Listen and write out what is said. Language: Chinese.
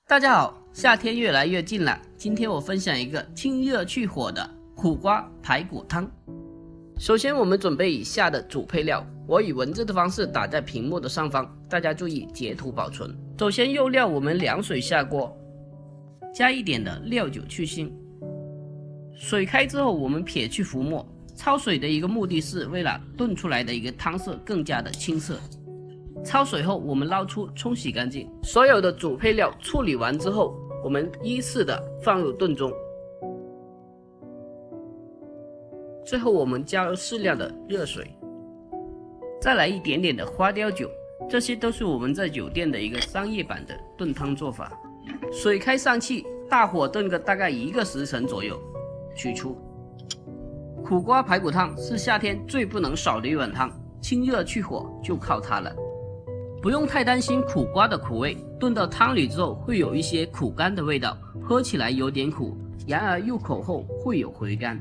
大家好，夏天越来越近了，今天我分享一个清热去火的苦瓜排骨汤。首先我们准备以下的主配料，我以文字的方式打在屏幕的上方，大家注意截图保存。首先肉料我们凉水下锅，加一点的料酒去腥，水开之后我们撇去浮沫，焯水的一个目的是为了炖出来的一个汤色更加的清澈。焯水后我们捞出冲洗干净，所有的主配料处理完之后，我们依次的放入炖中，最后我们加入适量的热水，再来一点点的花雕酒，这些都是我们在酒店的一个商业版的炖汤做法。水开上气，大火炖个大概1个时辰左右，取出。苦瓜排骨汤是夏天最不能少的一碗汤，清热去火就靠它了。不用太担心苦瓜的苦味，炖到汤里之后会有一些苦甘的味道，喝起来有点苦，然而入口后会有回甘。